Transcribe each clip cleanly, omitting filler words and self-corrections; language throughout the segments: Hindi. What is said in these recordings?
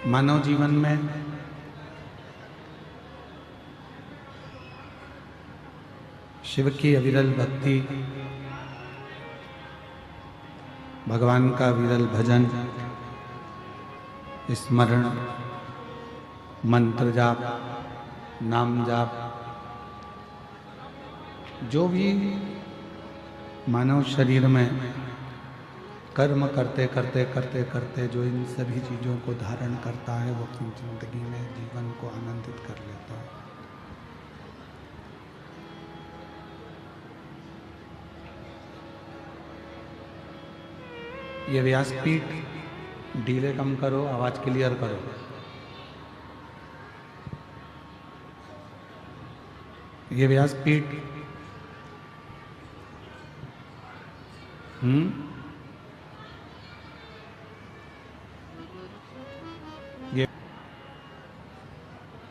मानव जीवन में शिव की अविरल भक्ति, भगवान का विरल भजन, स्मरण, मंत्र जाप, नाम जाप, जो भी मानव शरीर में कर्म करते करते करते करते जो इन सभी चीज़ों को धारण करता है, वो अपनी जिंदगी में जीवन को आनंदित कर लेता है। ये व्यासपीठ ढीले कम करो, आवाज क्लियर करो। ये व्यासपीठ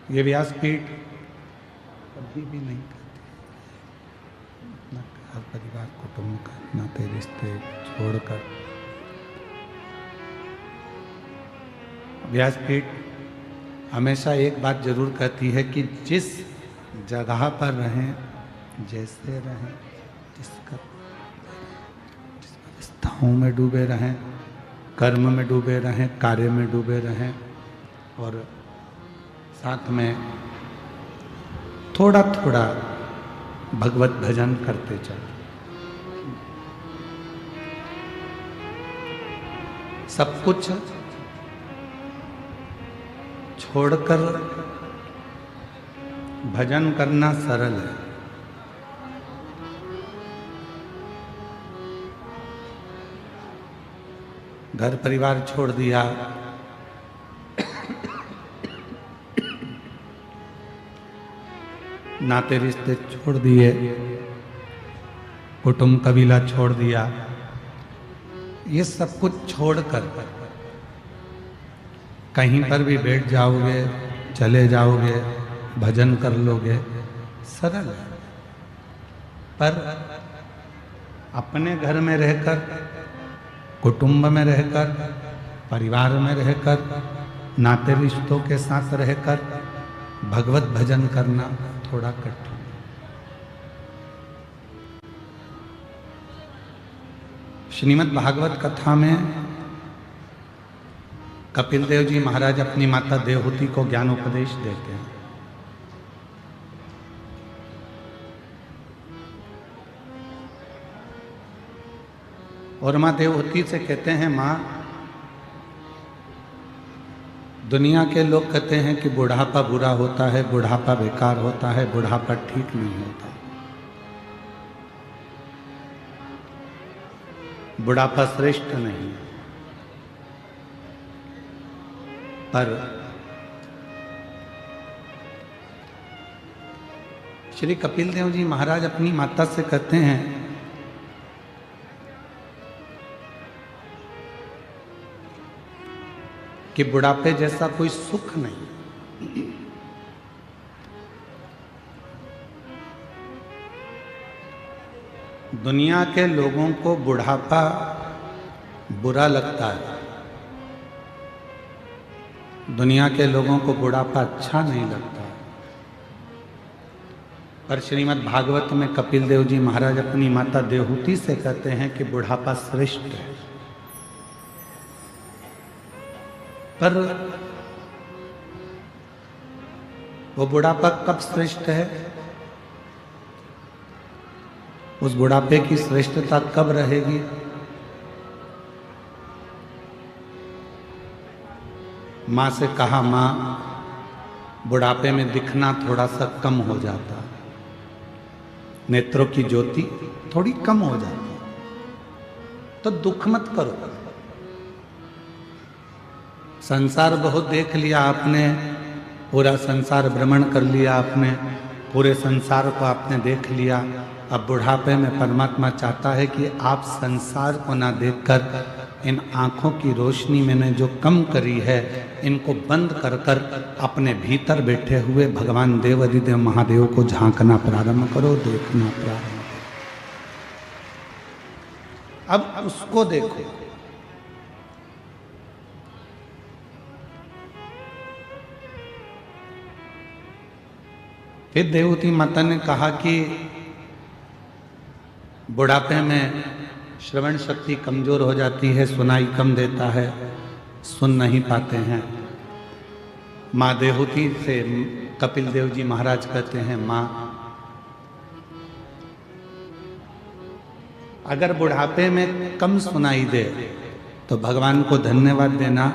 ये व्यासपीठ कभी भी नहीं करती अपना घर परिवार कुटुंब का नाते रिश्ते छोड़कर। व्यासपीठ हमेशा एक बात जरूर कहती है कि जिस जगह पर रहें, जैसे रहें, जिस अवस्थाओं में डूबे रहें, कर्म में डूबे रहें, कार्य में डूबे रहें, और साथ में थोड़ा थोड़ा भगवत भजन करते चलें। सब कुछ छोड़कर भजन करना सरल है। घर परिवार छोड़ दिया, नाते रिश्ते छोड़ दिए, कुटुंब कबीला छोड़ दिया, ये सब कुछ छोड़कर कहीं पर भी बैठ जाओगे, चले जाओगे, भजन कर लोगे, सरल है। पर अपने घर में रहकर, कुटुंब में रहकर, परिवार में रहकर, नाते रिश्तों के साथ रहकर भगवत भजन करना थोड़ा कठिन। श्रीमद् भागवत कथा में कपिल देव जी महाराज अपनी माता देवहूति को ज्ञानोपदेश देते हैं। और माँ देवहूति से कहते हैं, माँ, दुनिया के लोग कहते हैं कि बुढ़ापा बुरा होता है, बुढ़ापा बेकार होता है, बुढ़ापा ठीक नहीं होता। बुढ़ापा श्रेष्ठ नहीं, पर श्री कपिल देव जी महाराज अपनी माता से कहते हैं कि बुढ़ापे जैसा कोई सुख नहीं। दुनिया के लोगों को बुढ़ापा बुरा लगता है, दुनिया के लोगों को बुढ़ापा अच्छा नहीं लगता। पर श्रीमद् भागवत में कपिल देव जी महाराज अपनी माता देवहूति से कहते हैं कि बुढ़ापा श्रेष्ठ है। पर वो बुढ़ापा कब श्रेष्ठ है, उस बुढ़ापे की श्रेष्ठता कब रहेगी? माँ से कहा, माँ, बुढ़ापे में दिखना थोड़ा सा कम हो जाता, नेत्रों की ज्योति थोड़ी कम हो जाती, तो दुख मत करो। संसार बहुत देख लिया आपने, पूरा संसार भ्रमण कर लिया आपने, पूरे संसार को आपने देख लिया। अब बुढ़ापे में परमात्मा चाहता है कि आप संसार को ना देखकर इन आँखों की रोशनी मैंने जो कम करी है, इनको बंद कर कर अपने भीतर बैठे हुए भगवान देव अधिदेव महादेव को झांकना प्रारंभ करो, देखना प्रारंभ करो। अब उसको देखो। फिर देवती माता ने कहा कि बुढ़ापे में श्रवण शक्ति कमजोर हो जाती है, सुनाई कम देता है, सुन नहीं पाते हैं। माँ देवहूति से कपिल देव जी महाराज कहते हैं, माँ अगर बुढ़ापे में कम सुनाई दे तो भगवान को धन्यवाद देना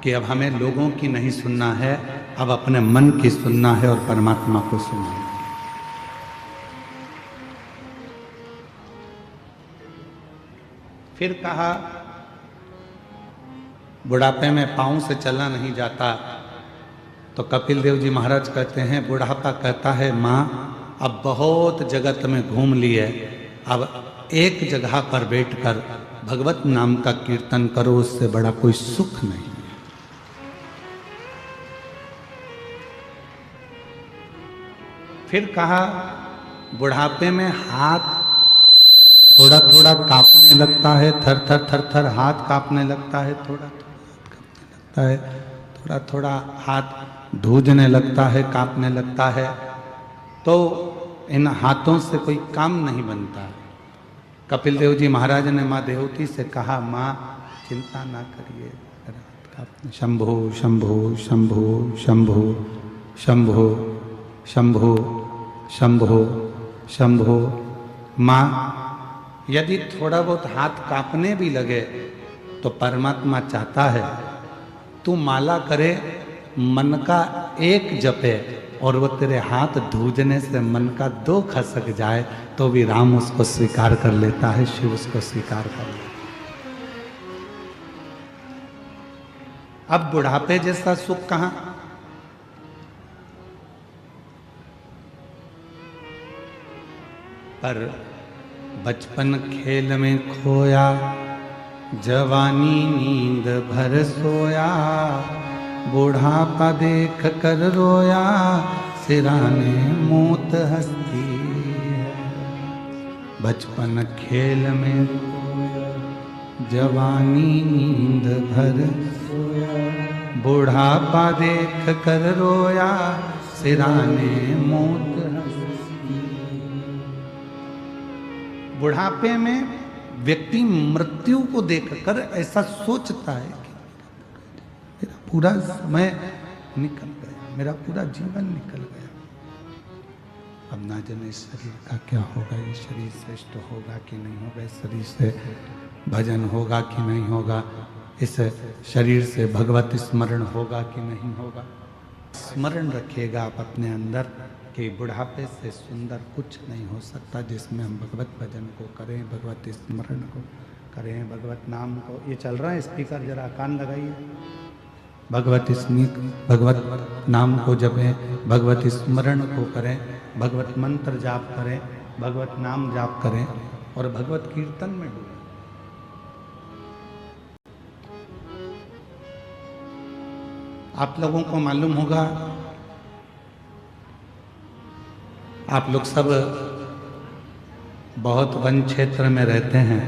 कि अब हमें लोगों की नहीं सुनना है, अब अपने मन की सुनना है और परमात्मा को सुनना है। फिर कहा बुढ़ापे में पांव से चलना नहीं जाता, तो कपिल देव जी महाराज कहते हैं, बुढ़ापा कहता है माँ अब बहुत जगत में घूम लिए, अब एक जगह पर बैठकर भगवत नाम का कीर्तन करो, उससे बड़ा कोई सुख नहीं है। फिर कहा बुढ़ापे में हाथ थोड़ा थोड़ा कांपने लगता है, थर थर थर थर हाथ कांपने लगता है, थोड़ा थोड़ा हाथ कांपने लगता है, थोड़ा थोड़ा हाथ धूजने लगता है, कांपने लगता है, तो इन हाथों से कोई काम नहीं बनता। कपिल देव जी महाराज ने माँ देवहूति से कहा, माँ चिंता ना करिए, शंभो शंभो शंभो शंभो शंभो शंभो शंभो शंभो। माँ यदि थोड़ा बहुत हाथ कांपने भी लगे तो परमात्मा चाहता है तू माला करे, मन का एक जपे और वो तेरे हाथ धूजने से मन का 2 खसक जाए तो भी राम उसको स्वीकार कर लेता है, शिव उसको स्वीकार कर लेता है। अब बुढ़ापे जैसा सुख कहां? पर बचपन खेल में खोया, जवानी नींद भर सोया, बुढ़ापा देख कर रोया, सिराने मौत हंसती है। बचपन खेल में खोया, जवानी नींद भर सोया, बुढ़ापा देख कर रोया, सिराने मौत हंसती है। बुढ़ापे में व्यक्ति मृत्यु को देखकर ऐसा सोचता है कि मेरा पूरा समय निकल गया, मेरा पूरा जीवन निकल गया, अब ना जाने इस शरीर का क्या होगा, ये शरीर श्रेष्ठ होगा कि नहीं होगा, इस शरीर से भजन होगा कि नहीं होगा, इस शरीर से भगवत स्मरण होगा कि नहीं होगा। स्मरण रखिएगा आप अपने अंदर कि बुढ़ापे से सुंदर कुछ नहीं हो सकता, जिसमें हम भगवत भजन को करें, भगवत स्मरण को करें, भगवत नाम को। ये चल रहा है स्पीकर, जरा कान लगाइए। भगवत नाम को जपें, भगवत स्मरण को करें, भगवत मंत्र जाप करें, भगवत नाम जाप करें और भगवत कीर्तन में डूबें। आप लोगों को मालूम होगा, आप लोग सब बहुत वन क्षेत्र में रहते हैं,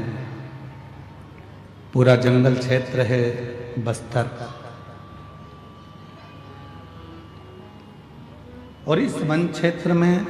पूरा जंगल क्षेत्र है बस्तर, और इस वन क्षेत्र में